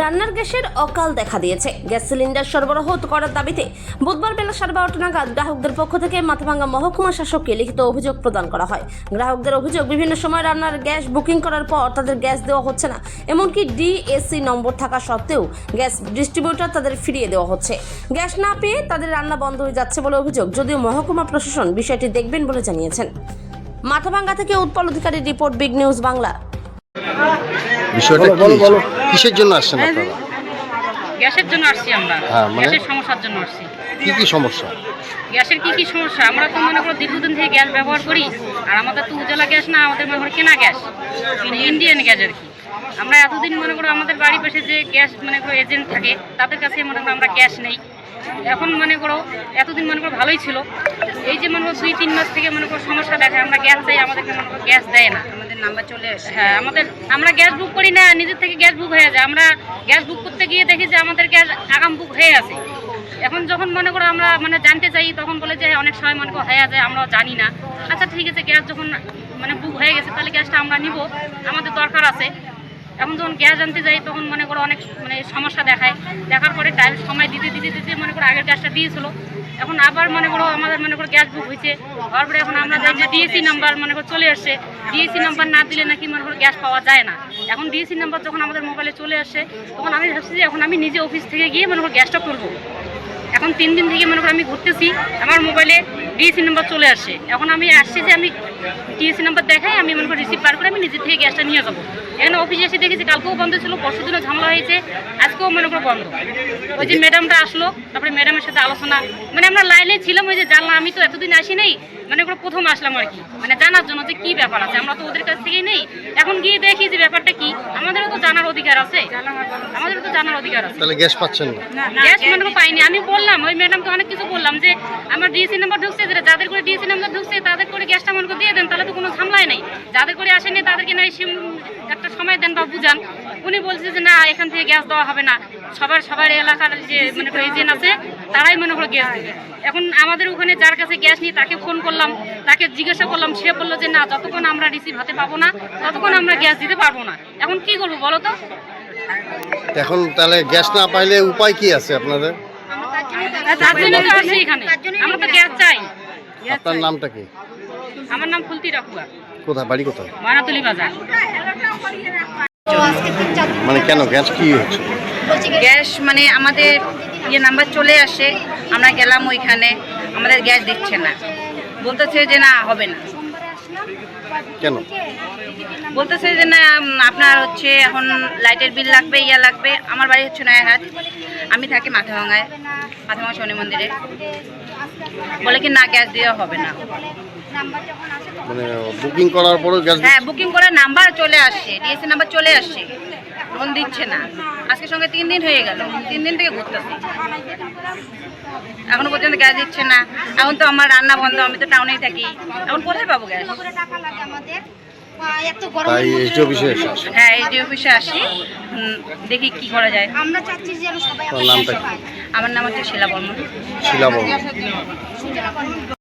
রান্নার গ্যাসের অকাল দেখা দিয়েছে। গ্যাস সিলিন্ডার সরবরাহ করার দাবিতে বুধবার বেলা 12:30 নাগাদ গ্রাহকদের পক্ষ থেকে মাথাভাঙ্গা মহকুমা শাসককে লিখিত অভিযোগ প্রদান করা হয়। গ্রাহকদের অভিযোগ, বিভিন্ন সময় রান্নার গ্যাস বুকিং করার পর তাদের গ্যাস দেওয়া হচ্ছে না, এমনকি ডিএসসি নম্বর থাকা সত্ত্বেও গ্যাস ডিস্ট্রিবিউটর তাদের ফিরিয়ে দেওয়া হচ্ছে। গ্যাস না পেয়ে তাদের রান্না বন্ধ হয়ে যাচ্ছে বলে অভিযোগ, যদিও মহকুমা প্রশাসন বিষয়টি দেখবেন বলে জানিয়েছেন। মাথাভাঙ্গা থেকে উৎপল অধিকারীর রিপোর্ট, বিগ নিউজ বাংলা। বিষয়টা কিসের জন্য আসছেন আপনারা? গ্যাসের জন্য আসছি আমরা। গ্যাসের সমস্যার জন্য আসছি। কি সমস্যা? গ্যাসের কি সমস্যা? আমরা তো মনে করো দীর্ঘদিন থেকে গ্যাস ব্যবহার করি, আর আমাদের তো উজালা গ্যাস না, আমাদের মনে করো কেনা গ্যাস, ইন্ডিয়ান গ্যাস আর কি। আমরা এতদিন মনে করো আমাদের বাড়ির পাশে যে গ্যাস মনে করো এজেন্ট থাকে, তাদের কাছে মনে করো আমরা গ্যাস নেই। এখন মনে করো এতদিন মনে করো ভালোই ছিল, এই যে মনে করো 2-3 মাস থেকে মনে করো সমস্যা দেখায়। আমরা গ্যাস চাই, আমাদেরকে মনে করো গ্যাস দেয় না। আমাদের নাম্বার চলে আসে, হ্যাঁ আমরা গ্যাস বুক করি না, নিজের থেকে গ্যাস বুক হয়ে যায়। আমরা গ্যাস বুক করতে গিয়ে দেখি যে আমাদের গ্যাস আগাম বুক হয়ে আছে। এখন যখন মনে করো আমরা জানতে চাই, তখন বলে যে অনেক সময় মনে করো হয়ে যায়, আমরাও জানি না। আচ্ছা ঠিক আছে, গ্যাস যখন বুক হয়ে গেছে তাহলে গ্যাসটা আমরা নিব, আমাদের দরকার আছে। এখন যখন গ্যাস আনতে যাই তখন মনে করো অনেক সমস্যা দেখার পরে টাইম সময় দিতে মনে করো আগের গ্যাসটা দিয়েছিল। এখন আবার মনে করো আমাদের গ্যাস বুক হয়েছে, হওয়ার পরে এখন আমরা যাই যে ডিএসসি নাম্বার চলে আসছে। ডিএসসি নাম্বার না দিলে নাকি গ্যাস পাওয়া যায় না। এখন ডিএসসি নাম্বার যখন আমাদের মোবাইলে চলে আসে, তখন আমি ভাবছি যে এখন আমি নিজে অফিস থেকে গিয়ে গ্যাসটা করবো। এখন 3 দিন থেকে আমি ঘুরতেছি, আমার মোবাইলে ডিএসসি নাম্বার চলে আসে। এখন আমি আসছি যে আমি ডিএসসি নাম্বার দেখাই, আমি রিসিভ বার করে আমি নিজের থেকে গ্যাসটা নিয়ে যাবো। এখানে অফিসে এসে দেখেছি কালকেও বন্ধ ছিল, পরশুদিনও ঝামেলা হয়েছে, আজকেও বন্ধ। ওই যে ম্যাডামটা আসলো, তারপরে ম্যাডামের সাথে আলোচনা, আমরা লাইনে ছিলাম। ওই যে জানলাম, আমি তো এতদিন আসি নাই, প্রথম আসলাম আর কি, জানার জন্য যে কি ব্যাপার আছে। আমরা তো ওদের কাছ থেকেই নেই। এখন গিয়ে দেখি যে ব্যাপারটা কি, আমাদেরও তো জানার অধিকার আছে, তাহলে গ্যাস পাচ্ছেন না? গ্যাস পাইনি। আমি বললাম ওই ম্যাডামকে, অনেক কিছু বললাম যে আমার ডিএসসি নাম্বার ঢুকছে, যাদের করে ডিএসসি নাম্বার ঢুকছে তাদের করে গ্যাসটা দিয়ে দেন, তাহলে তো কোনো ঝামেলাই নেই। যাদের করে আসেনি তাদেরকে না একটা সময় দেন বা বুঝান। উনি বলছে যে না, এখান থেকে গ্যাস দেওয়া হবে না, সবার এলাকার যে এজেন্ট আছে তারাই গ্যাস দেবে। এখন আমাদের ওখানে যার কাছে গ্যাস নিয়ে তাকে ফোন করলাম, তাকে জিজ্ঞাসা করলাম, সে বললো যে না, যতক্ষণ আমরা রিসিভ হাতে পাবো না ততক্ষণ আমরা গ্যাস দিতে পারবো না। এখন কি করবো বলো তো? এখন তাহলে গ্যাস না পাইলে উপায় কি আছে আপনাদের? তার জন্য তো আসছি এখানে, আমরা তো গ্যাস চাই। আপনার নামটা কি? আমার নাম ফুলতি রাখুয়া। কোথায় বাড়ি? কোথায়? ময়নাতলি বাজার। কেন গ্যাস কি হচ্ছে? গ্যাস আমাদের নাম্বার চলে আসে, আমরা গেলাম ওইখানে, আমাদের গ্যাস দিচ্ছে না, বলতেছে যে না হবে না। কেন বলতেছে যে না, আপনার এখন লাইটের বিল লাগবে, লাগবে। আমার বাড়ি হচ্ছে নয়াহাট, আমি থাকি মাথাভাঙ্গা শনি মন্দিরে। বলে কি না, গ্যাস দেওয়া হবে না। বুকিং করার পরে গ্যাস? হ্যাঁ, বুকিং করার নাম্বার চলে আসছে, ডিএসসি নাম্বার চলে আসছে, ফোন দিচ্ছে না। আজকের সঙ্গে 3 দিন হয়ে গেল, 3 দিন থেকে ঘুরতেছি, এখনো পর্যন্ত গ্যাস দিচ্ছে না। এখন তো আমার রান্না বন্ধ, আমি তো টাউনেই থাকি, এখন কোথায় পাবো গ্যাস? তাই এইচডি অফিসে এসে? হ্যাঁ, এইচডি অফিসে আসি, দেখি কি করা যায়। নামটা কি? আমার নাম হচ্ছে শিলা বর্মন। শিলা বর্মন।